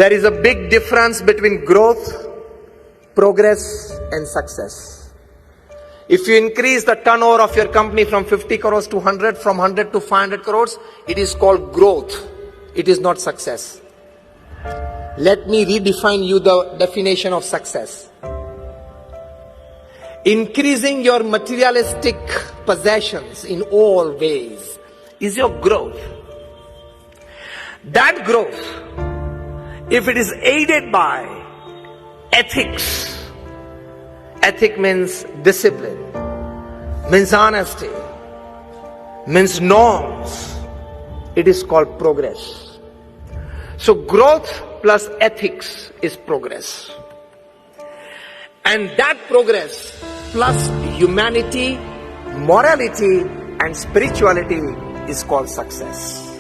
There is a big difference between growth, progress and success. If you increase the turnover of your company from 50 crores to 100, from 100 to 500 crores, it is called growth. It is not success. Let me redefine you the definition of success. Increasing your materialistic possessions in all ways is your growth. That growth, if it is aided by ethics, ethic means discipline, means honesty, means norms, it is called progress. So growth plus ethics is progress. And that progress plus humanity, morality and spirituality is called success.